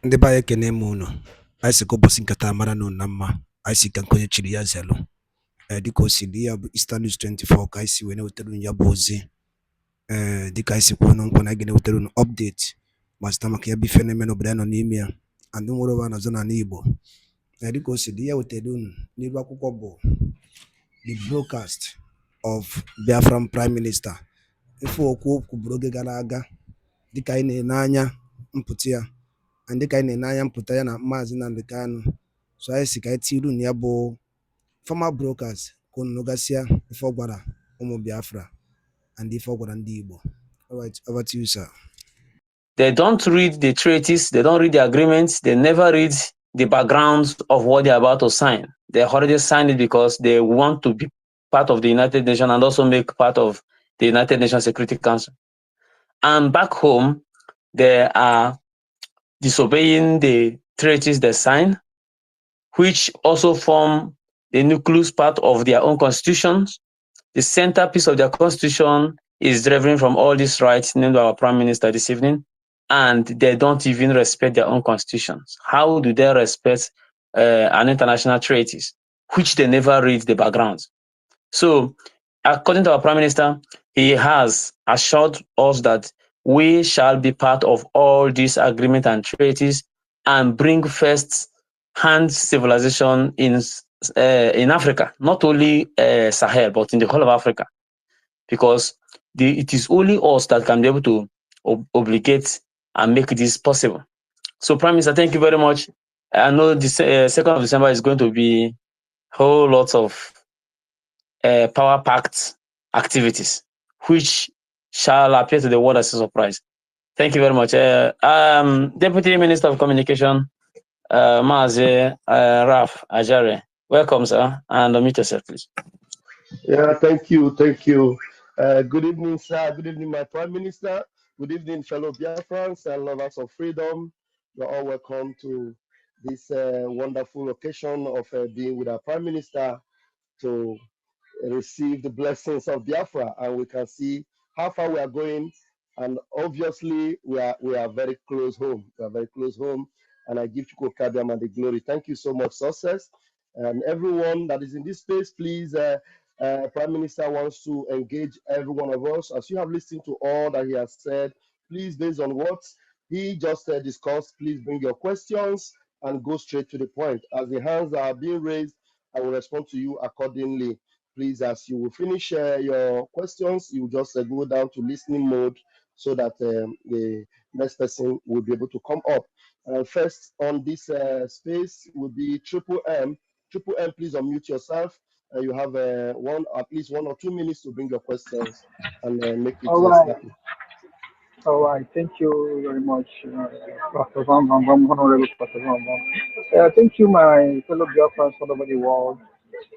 Ndị be anyị ekene m unu. Anyị sị ka ụbọchị nkata mara na unu na mma. Anyị sị ka nke onye chiri ya zelu. Dịka o si dị ya bụ Easter News 24 ka anyị si wee na-ewetara unu ya bụ ozi. Dịka anyị si kwuo n'nkwa na anyị ga-ewetara unu update ma site maka ya bụ ife na-eme n'obodo anyị nọ n'ime ya and nwere ụwa na-azọ n'ala Igbo. Dịka o si dị ya wetara unu n'iru akwụkwọ bụ the broadcast of Biafran Prime Minister. Ife okwu kwuburu oge gara aga dịka anyị na-ene anya mpụta ya and dịka anyị na-ene anya mpụta ya na Maazị Nnamdi Kanu. So anyị si ka anyị tiri unu ya bụ former brokers ka unu nụgasịa ife ọ gwara ụmụ Biafra and ife ọ gwara ndị Igbo. All right, over to you, sir. They don't read the treaties, they don't read the agreements, they never read the background of what they're about to sign. They already signed it because they want to be part of the United Nations and also make part of the United Nations Security Council. And back home, they are disobeying the treaties they sign, which also form the nucleus part of their own constitutions. The centerpiece of their constitution is deriving from all these rights named by our Prime Minister this evening, and they don't even respect their own constitutions. How do they respect an international treaties, which they never read the background? So, according to our Prime Minister, he has assured us that we shall be part of all these agreements and treaties and bring first-hand civilization in Africa, not only Sahel, but in the whole of Africa, because it is only us that can be able to obligate and make this possible. So, Prime Minister, thank you very much. I know the 2nd of December is going to be whole lots of power-packed activities, which shall appear to the world as a surprise. Thank you very much. Deputy Minister of Communication, Mazi Raf Ajare. Welcome, sir, and unmute yourself, please. Yeah, thank you. Good evening, sir. Good evening, my Prime Minister. Good evening, fellow Biafrans and lovers of freedom. You're all welcome to this wonderful occasion of being with our Prime Minister to receive the blessings of Biafra, and we can see how far we are going. And obviously, we are very close home. We are very close home, and I give Chuko Kabiam the glory. Thank you so much, success, and everyone that is in this space. Please, Prime Minister wants to engage every one of us. As you have listened to all that he has said, please, based on what he just discussed, please bring your questions and go straight to the point. As the hands are being raised, I will respond to you accordingly. Please, as you will finish your questions, you just go down to listening mode so that the next person will be able to come up. First on this space will be Triple M. Triple M, please unmute yourself. You have at least 1 or 2 minutes to bring your questions and make it snappy. All right, thank you very much, Pastor Honorable Pastor Van. Thank you, my fellow Biafrans all over the world.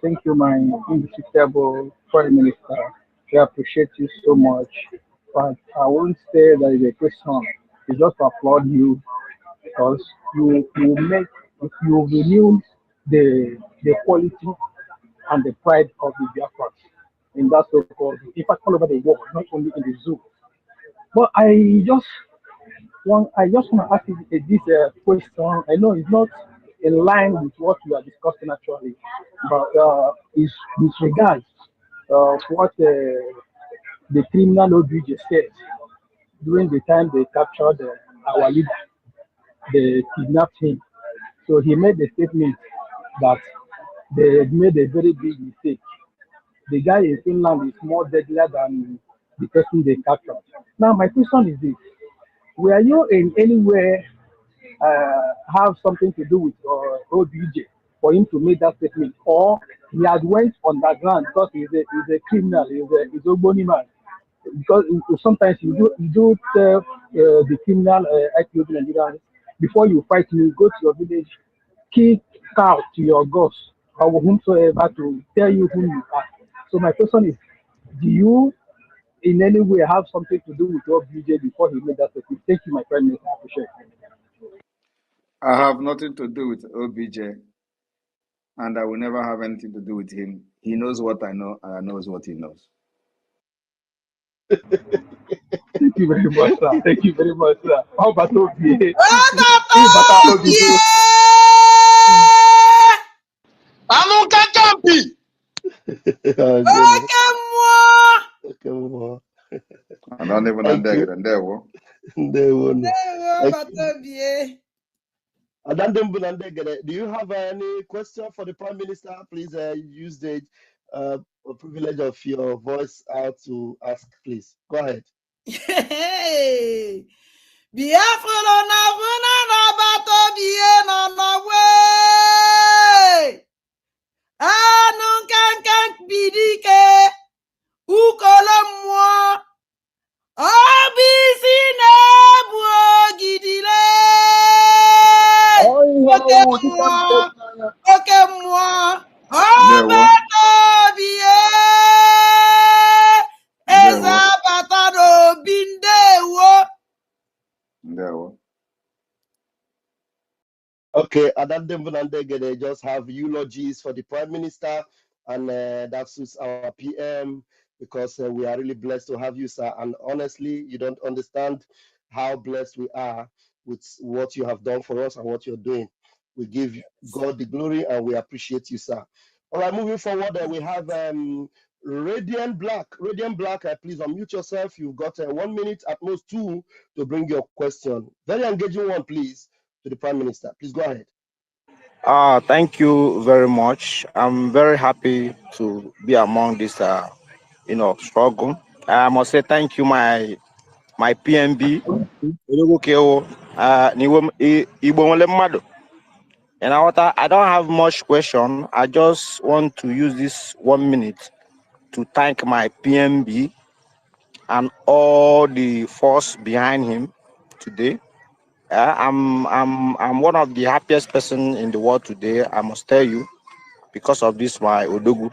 Thank you, my indefatigable Prime Minister. We appreciate you so much. But I won't say that is a question. We just applaud you because you renew the quality and the pride of the Biafrans in that so-called, in fact, all over the world, not only in the zoo. But I just want to ask you this question. I know it's not in line with what we are discussing actually, but is with regards what the criminal OBJ said during the time they captured our leader, they kidnapped him. So he made the statement that they made a very big mistake. The guy in Finland is more deadlier than the person they captured. Now, my question is this. Were you in any way have something to do with OBJ for him to make that statement? Or he had went underground because he's a criminal, he's a bony man? Because sometimes you do tell the criminal Nigerians, before you fight me, go to your village, kick out to your gods or whomsoever to tell you who you are. So my question is, do you in any way have something to do with OBJ before he made that statement? Thank you, my Prime Minister. I appreciate it. I have nothing to do with OBJ, and I will never have anything to do with him. He knows what I know, and I knows what he knows. Thank you very much, sir. Thank you very much, sir. How about OBA? Oh, goodness. Okay, well, I don't even thank you. understand that. They will know. Do you have any question for the Prime Minister? Please use the privilege of your voice out to ask, please. Go ahead. Biafra na vuna na bato bie no way. Anu kankan bidike. Ukolo mwa. Obisi na buo gidile. Oke mwa. Obato bie. Eza batado bindewo. Okay, they just have eulogies for the Prime Minister, and that suits our PM because we are really blessed to have you, sir. And honestly, you don't understand how blessed we are with what you have done for us and what you're doing. We give God the glory and we appreciate you, sir. All right, moving forward, we have Radiant Black. Radiant Black, please unmute yourself. You've got 1 minute, at most 2, to bring your question. Very engaging one, please, to the Prime Minister. Please go ahead. Thank you very much. I'm very happy to be among this, struggle. I must say thank you, my PMB. And I don't have much question. I just want to use this 1 minute to thank my PMB and all the force behind him today. I'm one of the happiest person in the world today. I must tell you, because of this, my Odogu,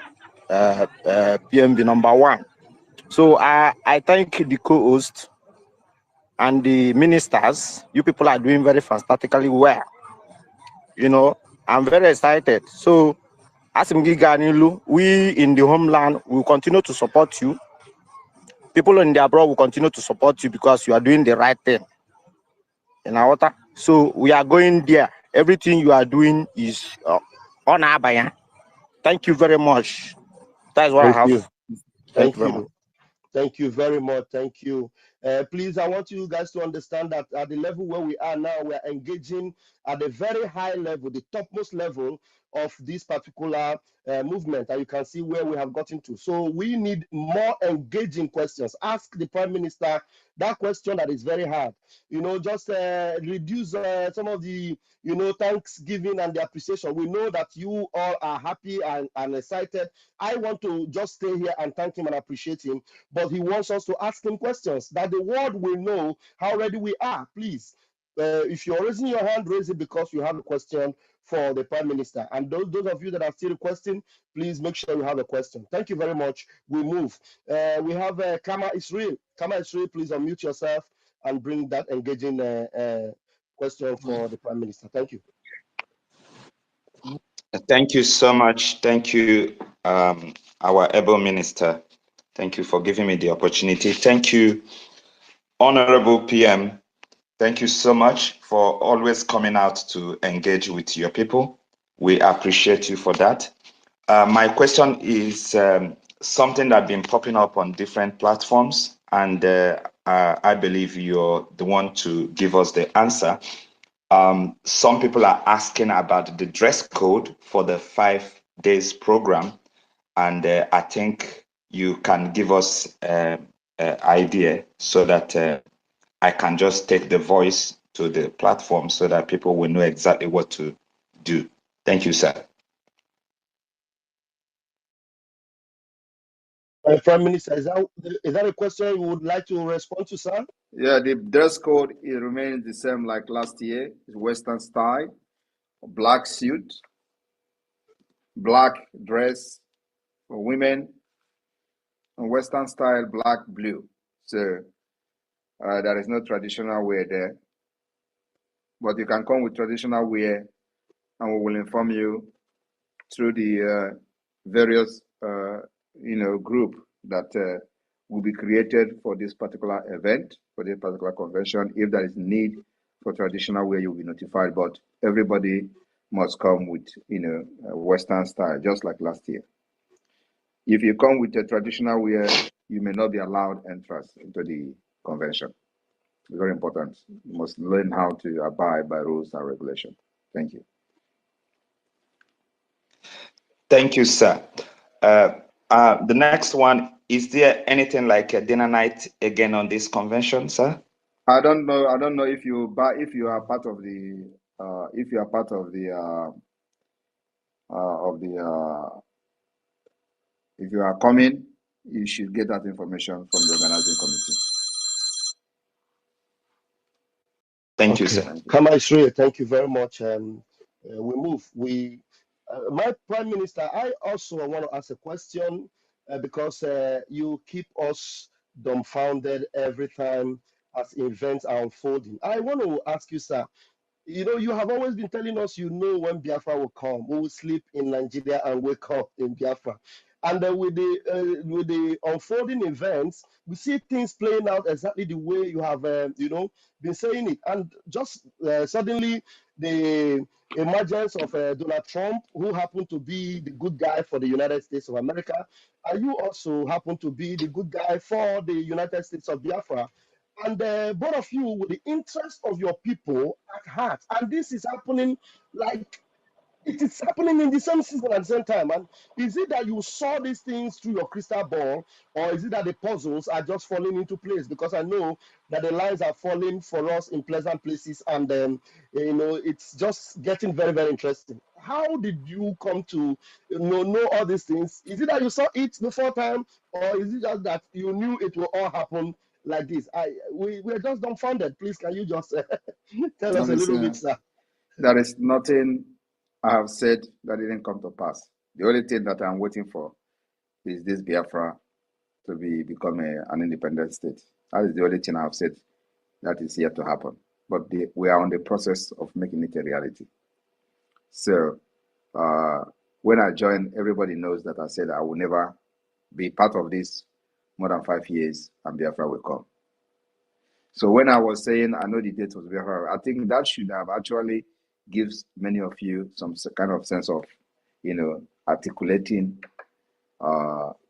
PMB #1. So I thank the co-host and the ministers. You people are doing very fantastically well. I'm very excited. So as we in the homeland will continue to support you. People in the abroad will continue to support you because you are doing the right thing. So we are going there. Everything you are doing is on Abaya. Thank you very much. That's what I have. You. Thank you very much. Thank you very much. Thank you. Please, I want you guys to understand that at the level where we are now, we are engaging at a very high level, the topmost level of this particular movement. And you can see where we have gotten to. So we need more engaging questions. Ask the Prime Minister that question that is very hard. Just reduce some of the, thanksgiving and the appreciation. We know that you all are happy and excited. I want to just stay here and thank him and appreciate him. But he wants us to ask him questions that the world will know how ready we are. Please, if you're raising your hand, raise it because you have a question for the Prime Minister. And those of you that are still requesting, please make sure you have a question. Thank you very much. We move. We have Kama Israel. Kama Israel, please unmute yourself and bring that engaging question for the Prime Minister. Thank you. Thank you so much. Thank you, our able minister. Thank you for giving me the opportunity. Thank you, Honorable PM. Thank you so much for always coming out to engage with your people. We appreciate you for that. My question is something that's been popping up on different platforms, and I believe you're the one to give us the answer. Some people are asking about the dress code for the 5 days program, and I think you can give us an idea so that I can just take the voice to the platform so that people will know exactly what to do. Thank you, sir. Prime Minister, is that a question you would like to respond to, sir? Yeah, the dress code, it remains the same like last year. It's Western style, black suit, black dress for women, and Western style, black, blue. So there is no traditional wear there. But you can come with traditional wear, and we will inform you through the various, group that will be created for this particular event, for this particular convention. If there is need for traditional wear, you'll be notified, but everybody must come with, a Western style, just like last year. If you come with a traditional wear, you may not be allowed entrance into the convention. Very important. You must learn how to abide by rules and regulations. Thank you. Thank you, sir. The next one, is there anything like a dinner night again on this convention, sir? I don't know if you are part of the if you are coming, you should get that information from the organizing committee. Thank you, sir. Kama Israel, thank you very much. We move. My Prime Minister, I also want to ask a question because you keep us dumbfounded every time as events are unfolding. I want to ask you, sir, you have always been telling us when Biafra will come. We will sleep in Nigeria and wake up in Biafra. And with the unfolding events, we see things playing out exactly the way you have, been saying it. And just suddenly, the emergence of Donald Trump, who happened to be the good guy for the United States of America, and you also happen to be the good guy for the United States of Biafra. And both of you with the interest of your people at heart. And this is happening like it is happening in the same season at the same time. And is it that you saw these things through your crystal ball, or is it that the puzzles are just falling into place? Because I know that the lines are falling for us in pleasant places, and it's just getting very, very interesting. How did you come to know all these things? Is it that you saw it before time, or is it just that you knew it will all happen like this? We're just dumbfounded. Please, can you just tell us a little bit, sir? There is nothing I have said that didn't come to pass. The only thing that I'm waiting for is this Biafra to become an independent state. That is the only thing I have said that is yet to happen. But we are on the process of making it a reality. So when I joined, everybody knows that I said I will never be part of this more than 5 years, and Biafra will come. So when I was saying I know the date was Biafra, I think that should have actually gives many of you some kind of sense of, articulating.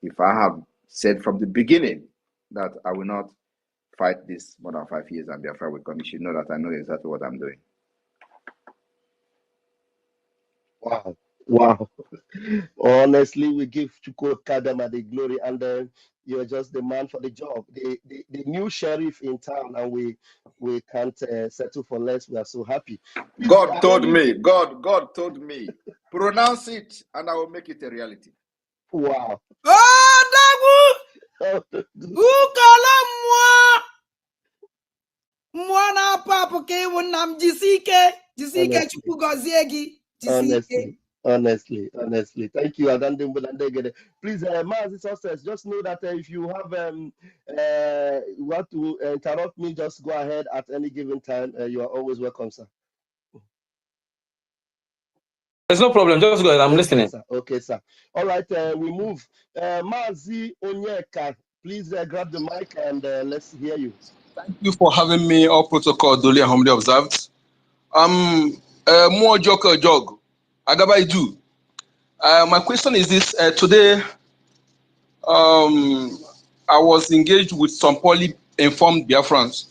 If I have said from the beginning that I will not fight this more than 5 years and Biafra will come, you should know that I know exactly what I'm doing. Wow. Honestly, we give Chukwu Kadama the glory, and you're just the man for the job, the new sheriff in town, and we can't settle for less. We are so happy. Please, God told me, pronounce it, and I will make it a reality. Wow. Honestly. Thank you, Adandembulandegede. Please, Mazi Success, just know that if you have want to interrupt me, just go ahead at any given time. You are always welcome, sir. There's no problem. Just go ahead. I'm listening. Okay, sir. All right, we move. Mazi Onyeka, please grab the mic and let's hear you. Thank you for having me. All protocol duly and humbly observed. More joker jog. Agaba do. My question is this: today, I was engaged with some poorly informed Biafrans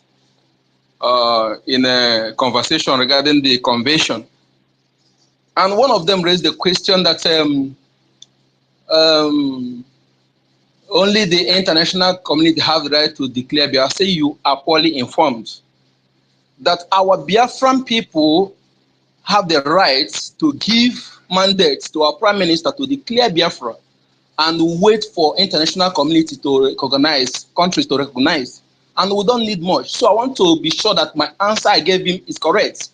in a conversation regarding the convention, and one of them raised the question that only the international community have the right to declare Biafra. Say you are poorly informed. That our Biafran people have the rights to give mandates to our prime minister to declare Biafra and wait for international community to recognize, countries to recognize. And we don't need much. So I want to be sure that my answer I gave him is correct.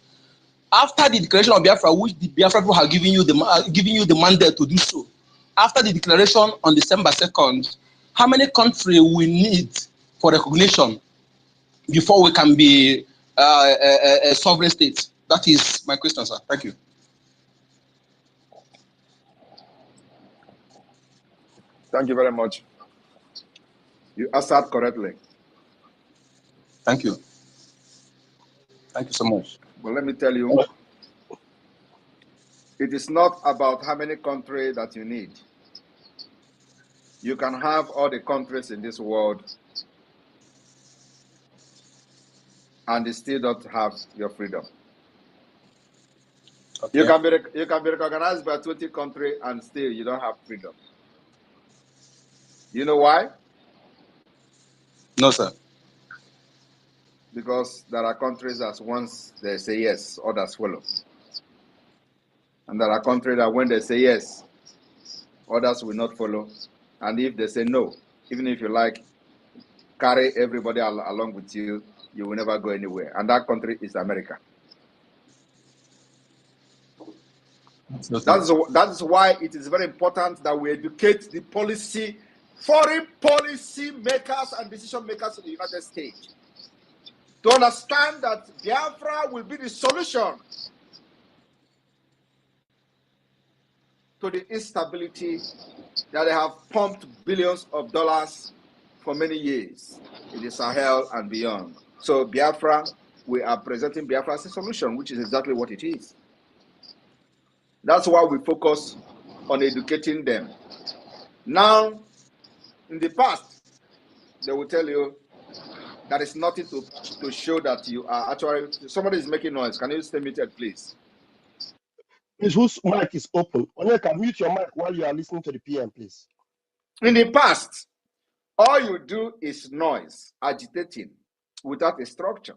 After the declaration of Biafra, which the Biafra people have given you the mandate to do so, after the declaration on December 2nd, how many countries we need for recognition before we can be a sovereign state? That is my question, sir. Thank you. Thank you very much. You answered correctly. Thank you. Thank you so much. But let me tell you, it is not about how many countries that you need. You can have all the countries in this world and they still don't have your freedom. Okay. You can be recognized by 20 countries and still you don't have freedom. You know why? No, sir. Because there are countries that once they say yes, others follow. And there are countries that when they say yes, others will not follow. And if they say no, even if you like, carry everybody along with you, you will never go anywhere. And that country is America. That is why it is very important that we educate the foreign policy makers and decision makers in the United States to understand that Biafra will be the solution to the instability that they have pumped billions of dollars for many years in the Sahel and beyond. So Biafra, we are presenting Biafra as a solution, which is exactly what it is. That's why we focus on educating them. Now, in the past, they will tell you that is nothing to show that you are actually, somebody is making noise. Can you stay muted, please? Please, whose mic is open? Onyeka, mute your mic while you are listening to the PM, please. In the past, all you do is noise, agitating without a structure,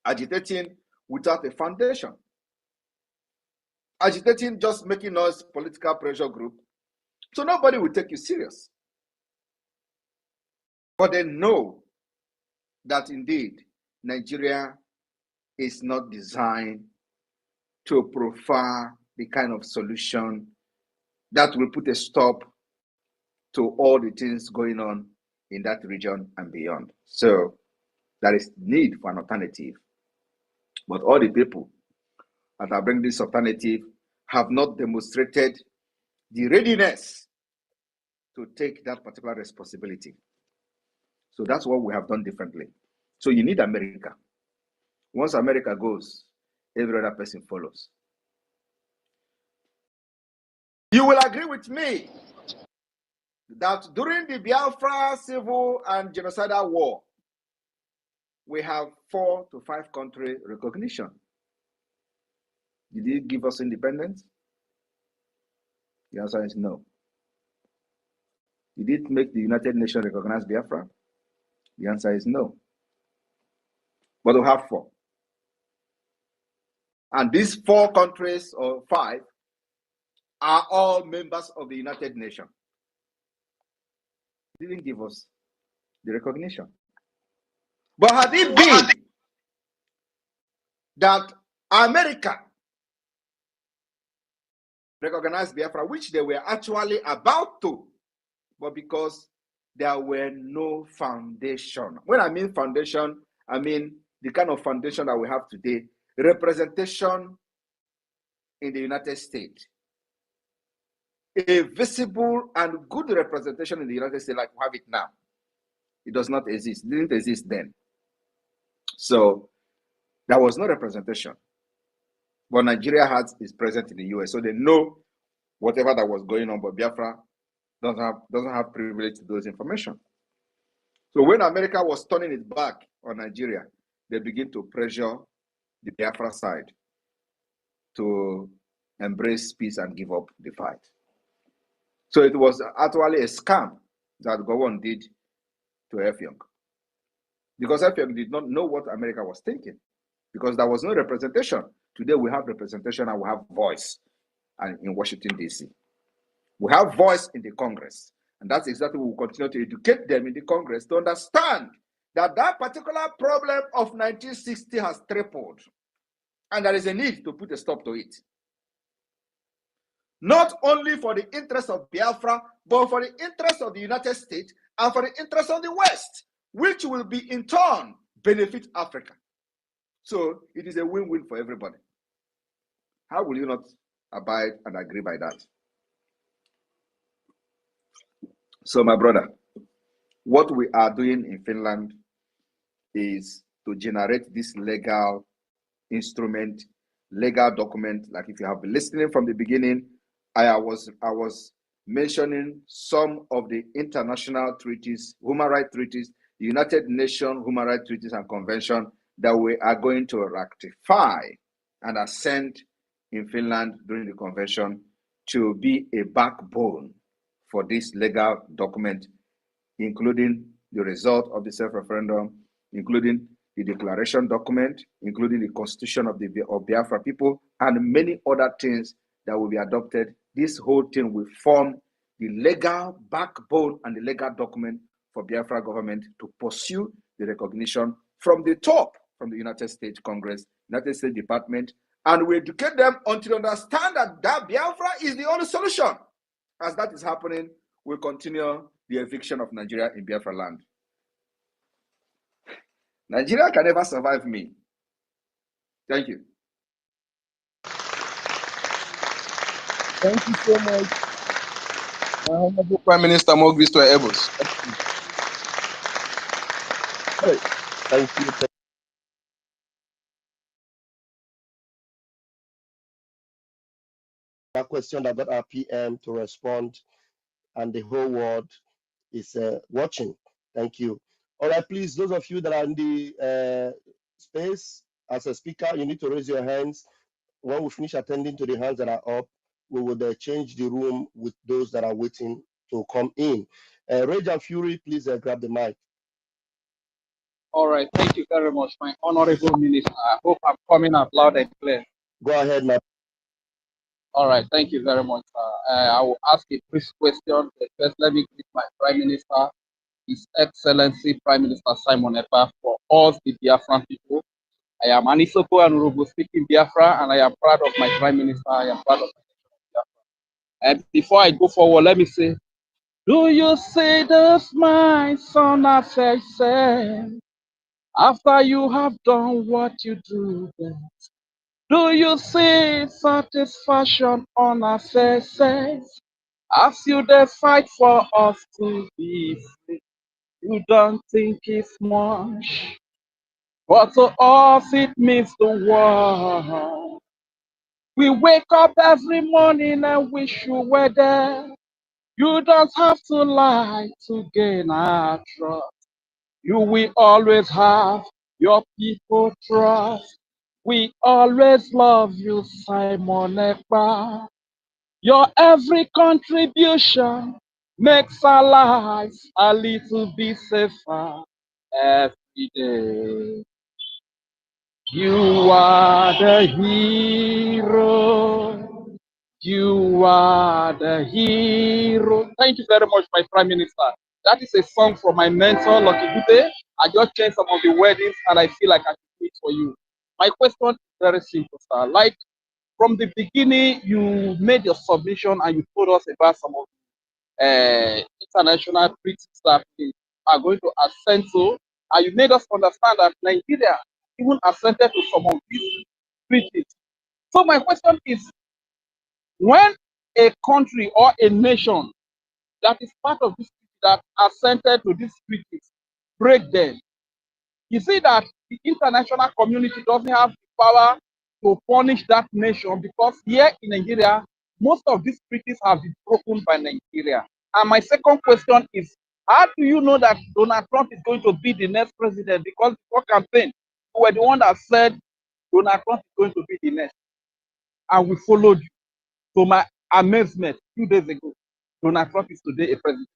agitating without a foundation, agitating just making noise, political pressure group. So nobody will take you serious. But they know that indeed Nigeria is not designed to provide the kind of solution that will put a stop to all the things going on in that region and beyond. So there is need for an alternative. But all the people that are bringing this alternative have not demonstrated the readiness to take that particular responsibility. So that's what we have done differently. So you need America. Once America goes, every other person follows. You will agree with me that during the Biafra civil and genocidal war, we have 4 to 5 country recognition. Did it give us independence? The answer is no. Did it make the United Nations recognize Biafra? The answer is no. But we have 4. And these 4 countries, or 5, are all members of the United Nations. It didn't give us the recognition. But had it been that America recognized Biafra, which they were actually about to, but because there were no foundation. When I mean foundation, I mean the kind of foundation that we have today, representation in the United States. A visible and good representation in the United States like we have it now. It does not exist. It didn't exist then. So there was no representation. But Nigeria is present in the US, so they know whatever that was going on, but Biafra doesn't have privilege to those information. So when America was turning its back on Nigeria, they begin to pressure the Biafra side to embrace peace and give up the fight. So it was actually a scam that Gowon did to Effiong, because Effiong did not know what America was thinking, because there was no representation. Today we have representation and we have voice in Washington, D.C. We have voice in the Congress. And that's exactly what we'll continue to educate them in the Congress to understand that that particular problem of 1960 has tripled. And there is a need to put a stop to it. Not only for the interest of Biafra, but for the interest of the United States and for the interest of the West, which will be in turn benefit Africa. So it is a win-win for everybody. How will you not abide and agree by that? So my brother, What we are doing in Finland is to generate this legal instrument, legal document. Like if you have been listening from the beginning, I was mentioning some of the international treaties, human rights treaties, the United Nations human rights treaties and convention that we are going to ratify and assent in Finland during the convention to be a backbone for this legal document, including the result of the self-referendum, including the declaration document, including the constitution of Biafra people, and many other things that will be adopted. This whole thing will form the legal backbone and the legal document for Biafra government to pursue the recognition from the top, from the United States Congress, United States Department, and we educate them until they understand that Biafra is the only solution. As that is happening, we'll continue the eviction of Nigeria in Biafra land. Nigeria can never survive me. Thank you. Thank you so much, Honorable Prime Minister Mogristo Ebos. Thank you. A question that got our PM to respond, and the whole world is watching. Thank you. All right, please, those of you that are in the space as a speaker, you need to raise your hands. When we finish attending to the hands that are up, we will change the room with those that are waiting to come in. Rage and Fury, please grab the mic. All right, thank you very much, my honorable minister. I hope I'm coming out loud and clear. Go ahead, my. All right, thank you very much. I will ask a brief question. First, let me greet my Prime Minister, His Excellency Prime Minister Simon Ekpa, for all the Biafran people. I am Anisoko and Urubu speaking Biafra, and I am proud of my Prime Minister. I am proud of Biafra. And before I go forward, let me say, do you see this, my son, affection? After you have done what you do best, do you see satisfaction on our faces? As you dey fight for us to be free, you don't think it's much, but to us it means the world. We wake up every morning and wish you were there. You don't have to lie to gain our trust. You will always have your people trust. We always love you, Simon Ekpa. Your every contribution makes our lives a little bit safer every day. You are the hero. You are the hero. Thank you very much, my Prime Minister. That is a song from my mentor, Lucky Dube. I just changed some of the weddings and I feel like I should do it for you. My question is very simple, sir. Like from the beginning, you made your submission and you told us about some of international treaties that we are going to assent to. And you made us understand that Nigeria even assented to some of these treaties. So my question is, when a country or a nation that is part of this that assented to these treaties break them, you see that the international community doesn't have the power to punish that nation, because here in Nigeria, most of these treaties have been broken by Nigeria. And my second question is, how do you know that Donald Trump is going to be the next president? Because before campaign, you were the one that said Donald Trump is going to be the next. And we followed you. To my amazement, 2 days ago, Donald Trump is today a president.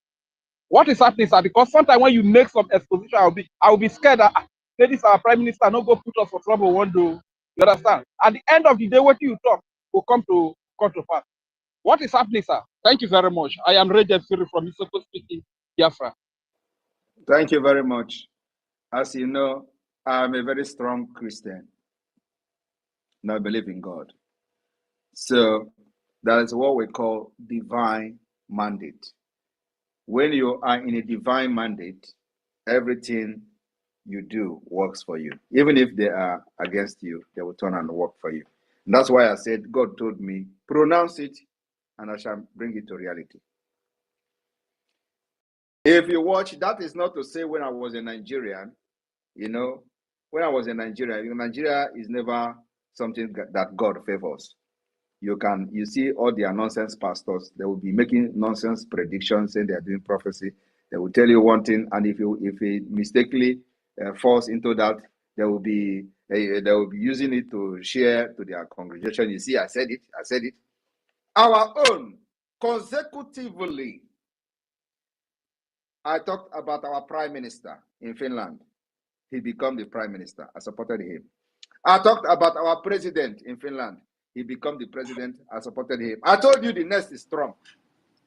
What is happening, sir? Because sometimes when you make some exposition, I'll be scared that this our prime minister not go put us for trouble one day. You understand? At the end of the day, what you talk will come to pass. What is happening, sir? Thank you very much. I am Regent Siri from Isoko speaking, Biafra. Thank you very much. As you know, I'm a very strong Christian. And I believe in God. So that is what we call divine mandate. When you are in a divine mandate, everything you do works for you. Even if they are against you, they will turn and work for you. And that's why I said, God told me, pronounce it, and I shall bring it to reality. If you watch, that is not to say when I was a Nigerian, you know, when I was in Nigeria, Nigeria is never something that God favors. You see all their nonsense pastors, they will be making nonsense predictions saying they are doing prophecy. They will tell you one thing, and if it mistakenly falls into that, they will be using it to share to their congregation. You see, I said it. Our own, consecutively, I talked about our prime minister in Finland. He became the prime minister. I supported him. I talked about our president in Finland. He became the president. I supported him. I told you the next is Trump.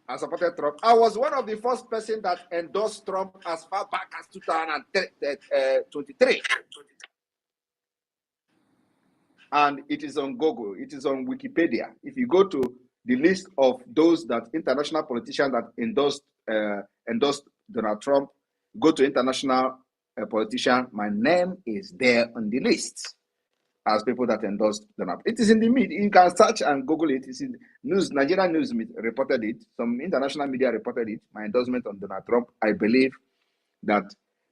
I supported Trump. I was one of the first person that endorsed Trump as far back as 2023. And it is on Google. It is on Wikipedia. If you go to the list of those that international politicians that endorsed Donald Trump, go to international politician, my name is there on the list as people that endorsed Donald. It is in the media. You can search and Google it. It's in news. Nigerian news reported it. Some international media reported it. My endorsement on Donald Trump. I believe that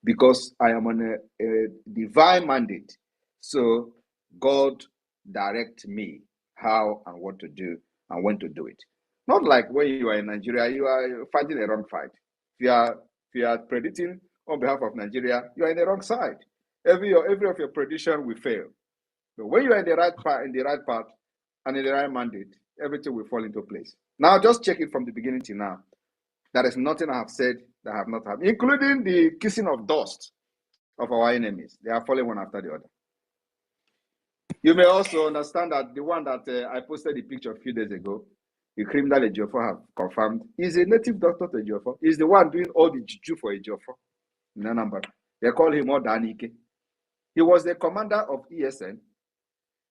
because I am on a divine mandate, so God direct me how and what to do and when to do it. Not like when you are in Nigeria, you are fighting a wrong fight. If you are predicting on behalf of Nigeria, you are in the wrong side. Every of your prediction will fail. But when you are in the right path, and in the right mandate, everything will fall into place. Now, just check it from the beginning till now. There is nothing I have said that I have not had, including the kissing of dust of our enemies. They are falling one after the other. You may also understand that the one that I posted the picture a few days ago, the criminal Ejiofor have confirmed, is a native doctor to Ejiofor. He's the one doing all the juju for Ejiofor in Anambra. They call him Odanike. He was the commander of ESN.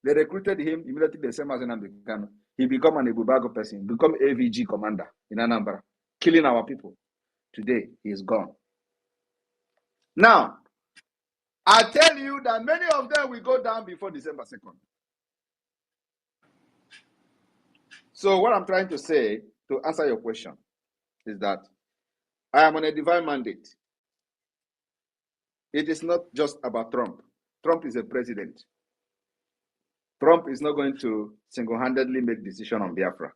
They recruited him immediately. The same as in he become an Ebubago person, become AVG commander in Anambra, killing our people. Today, he is gone. Now, I tell you that many of them will go down before December 2nd. So what I'm trying to say, to answer your question, is that I am on a divine mandate. It is not just about Trump. Trump is a president. Trump is not going to single-handedly make decision on Biafra.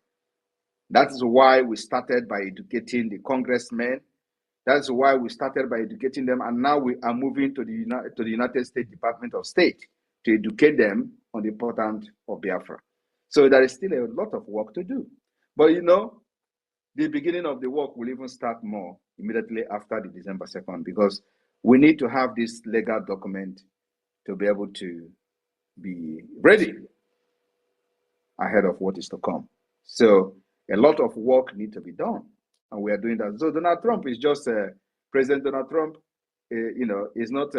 That is why we started by educating the congressmen. That's why we started by educating them, and now we are moving to the United States Department of State to educate them on the importance of Biafra. So there is still a lot of work to do. But the beginning of the work will even start more immediately after the December 2nd, because we need to have this legal document to be able to be ready ahead of what is to come. So a lot of work needs to be done, and we are doing that. So Donald Trump is just President Donald Trump. Is not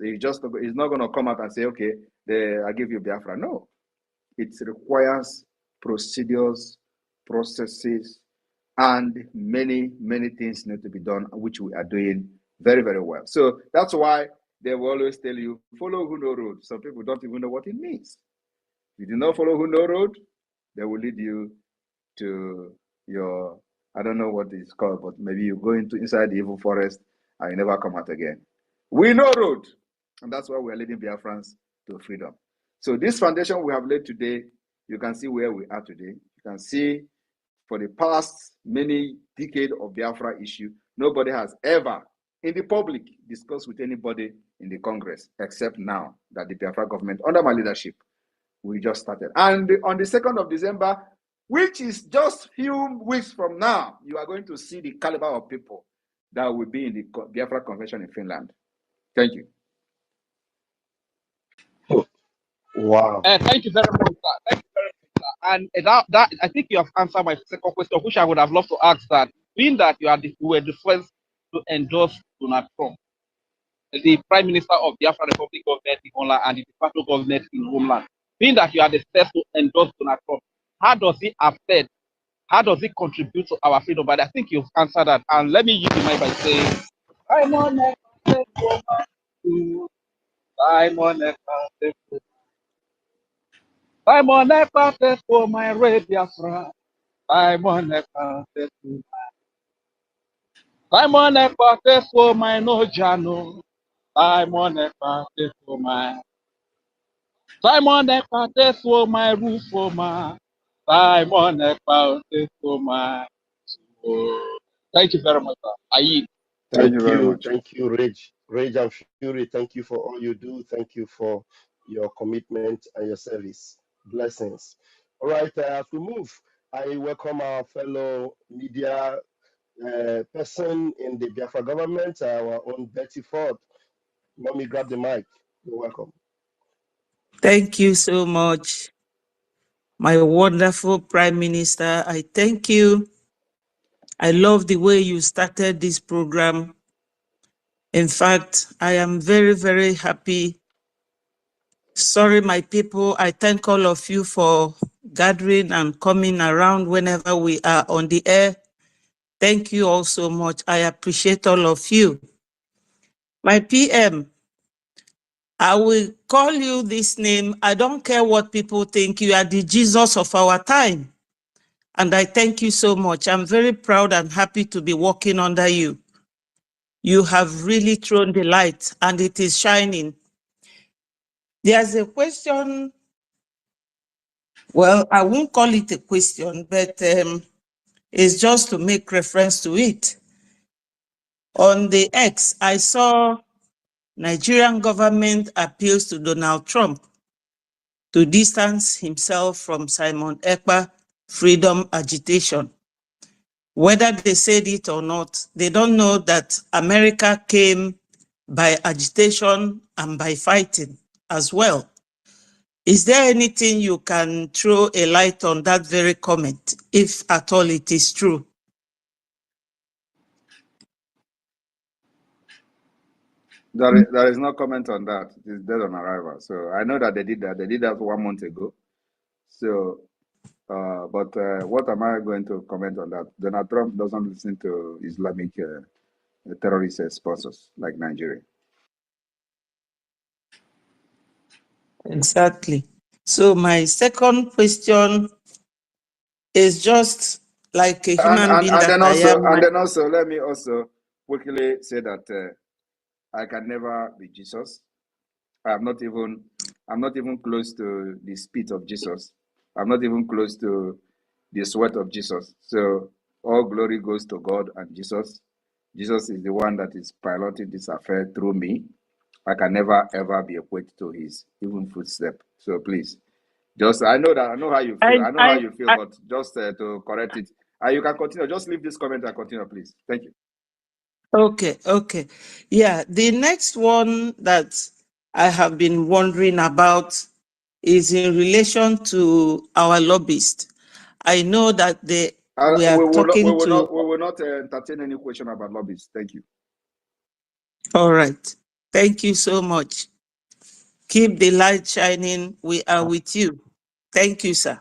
he's not going to come out and say, okay, I give you Biafra. No, it requires procedures, processes, and many things need to be done, which we are doing very, very well. So that's why they will always tell you, follow who know road. Some people don't even know what it means. If you do not follow who know road, they will lead you to your, I don't know what it's called, but maybe you go inside the evil forest and you never come out again. We know road, and that's why we are leading Biafrans to freedom. So this foundation we have laid today, you can see where we are today. You can see for the past many decades of Biafra issue, nobody has ever in the public discussed with anybody in the Congress, except now that the Biafra government, under my leadership, we just started. And on the 2nd of December, which is just few weeks from now, you are going to see the caliber of people that will be in the Biafra Convention in Finland. Thank you. Wow. Thank you very much, sir. Thank you very much, sir. And that I think you have answered my second question, which I would have loved to ask that, being that you were the first to endorse Donald Trump, the Prime Minister of the Biafra Republic government in Homeland and the de facto government in Homeland, being that you are the first to endorse Donald Trump, how does it affect, how does it contribute to our freedom? But I think you've answered that. And let me use the mic by saying, I'm on a for my red Biafra. I'm on a Simon Ekpa for my no jano. Simon Ekpa for my. Simon Ekpa for my roof for my. Simon Ekpa for my. Oh, thank you very much, sir. I yield. Thank you very much. Thank you, Rage. Rage and Fury, thank you for all you do. Thank you for your commitment and your service. Blessings. All right, as we move, I welcome our fellow media person in the Biafra government, our own Betty Ford. Mommy, grab the mic. You're welcome. Thank you so much, my wonderful Prime Minister. I thank you. I love the way you started this program. In fact, I am very, very happy. Sorry, my people. I thank all of you for gathering and coming around whenever we are on the air. Thank you all so much. I appreciate all of you. My PM, I will call you this name. I don't care what people think. You are the Jesus of our time. And I thank you so much. I'm very proud and happy to be working under you. You have really thrown the light and it is shining. There's a question. Well, I won't call it a question, but it's just to make reference to it. On the X, I saw Nigerian government appeals to Donald Trump to distance himself from Simon Ekpa freedom agitation. Whether they said it or not, they don't know that America came by agitation and by fighting as well. Is there anything you can throw a light on that very comment, if at all it is true? There is no comment on that. It is dead on arrival. So I know that they did that. They did that 1 month ago. So, but what am I going to comment on that? Donald Trump doesn't listen to Islamic terrorist sponsors like Nigeria. Exactly. So my second question is just like a human being that I am. And then also, let me also quickly say that I can never be Jesus. I'm not even close to the spit of Jesus. I'm not even close to the sweat of Jesus. So all glory goes to God and Jesus. Jesus is the one that is piloting this affair through me. I can never ever be equated to his even footstep. So please, just I know how you feel. I know how you feel, but just to correct it, you can continue. Just leave this comment and continue, please. Thank you. Okay. Yeah, the next one that I have been wondering about is in relation to our lobbyist. I know that we are talking to. We will not entertain any question about lobbies. Thank you. All right. Thank you so much. Keep the light shining. We are with you. Thank you, sir.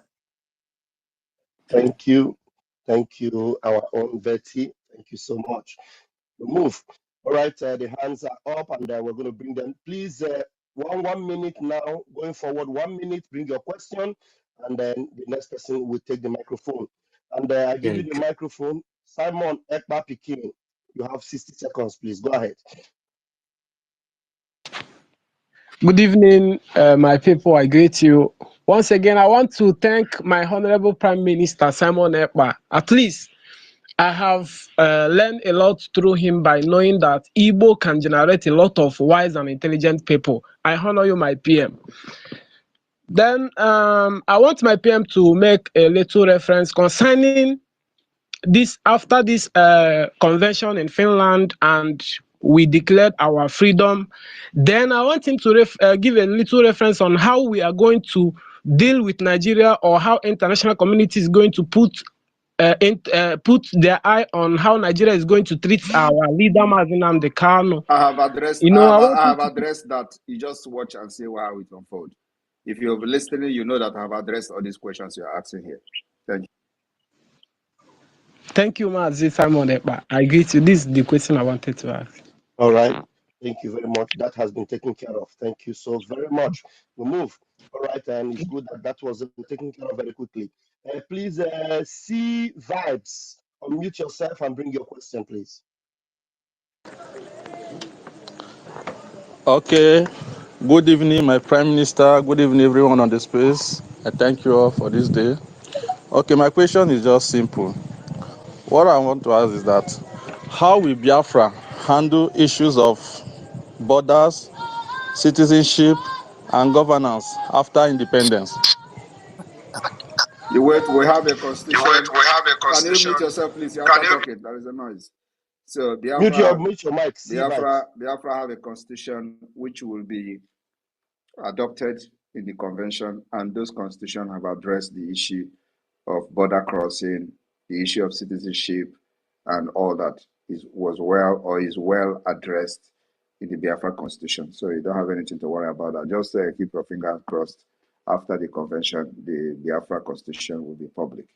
Thank you. Thank you, our own Betty. Thank you so much. We move. All right, the hands are up and we're going to bring them. Please, 1 minute now, going forward, 1 minute, bring your question, and then the next person will take the microphone. And I give you the microphone. Simon Ekpa Pikin, you have 60 seconds, please. Go ahead. Good evening, my people. I greet you. Once again, I want to thank my Honorable Prime Minister, Simon Ekpa. At least I have learned a lot through him by knowing that Igbo can generate a lot of wise and intelligent people. I honor you, my PM. Then I want my PM to make a little reference concerning this after this convention in Finland and we declared our freedom. Then I want him to give a little reference on how we are going to deal with Nigeria or how international community is going to put their eye on how Nigeria is going to treat our leader Mazi Nnamdi Kanu. I have addressed. I have addressed that. You just watch and see how it unfolds. If you're listening, you know that I have addressed all these questions you're asking here. Thank you. Thank you, Mazi Simon Ekpa. I agree to this. Is the question I wanted to ask. All right. Thank you very much. That has been taken care of. Thank you so very much. We move. All right, and it's good that was taken care of very quickly. Please see vibes. Unmute yourself and bring your question, please. Okay. Good evening, my Prime Minister. Good evening, everyone on the space. I thank you all for this day. Okay, my question is just simple. What I want to ask is that how will Biafra handle issues of borders, citizenship, and governance after independence? You wait, we have a constitution. We have a Can you constitution. mute yourself, please? Can After you talking, there is a noise. So mute your mic? See vibes. Biafra have a constitution which will be adopted in the convention, and those constitutions have addressed the issue of border crossing, the issue of citizenship, and all that is well addressed in the Biafra constitution. So you don't have anything to worry about that. Just keep your fingers crossed. After the convention, the Biafra constitution will be public.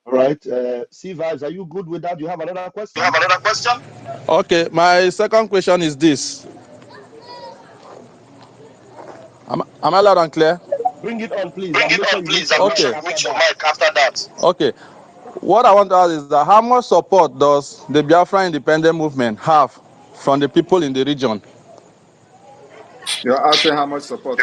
All right. See vibes. Are you good with that? You have another question? Okay, my second question is this. Am I loud and clear? Bring it on, please. And make sure you mute your Okay. mic after that. Okay. What I want to ask is that how much support does the Biafra independent movement have from the people in the region? You're asking how much support.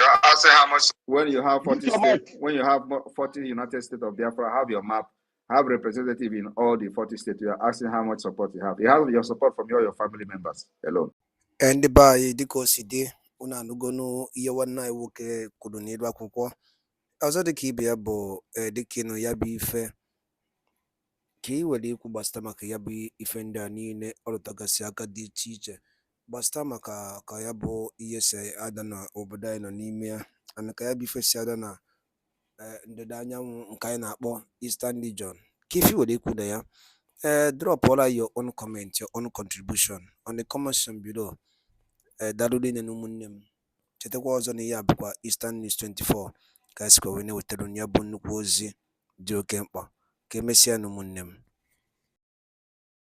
When you have Mute 40 your states, mic. when you have 40 United States of Biafra, have your map, have representative in all the 40 states. You are asking how much support you have. You have your support from all your family members alone. Ndị be anyị dịka o si dị unu anụgonu ihe nwanne anyị nwoke kwuru n'elu akwụkwọ ọzọ dịka ibe ya bụ dịka ịnụ ya bụ ife ka ị were ikwu gbasịta maka ya bụ ife ndị a niile ọ rụtagasị aka dị iche iche gbasịta maka ka ya bụ ihe si ada n'obodo anyị nọ n'ime ya ana ka ya bụ ife si ada na ndịda anyanwụ nke anyị na-akpọ Eastern Region ka ife were ikwu na ya drop all your own comment, your own contribution on the comment section below. Darudi na ụmụnne m chetakwa ọzọ na ihe a bụkwa Eastern News 24 ka esikwa wee na-wetara onye bụ nnukwu ozi dị oke mkpa ka emesịa na ụmụnne m.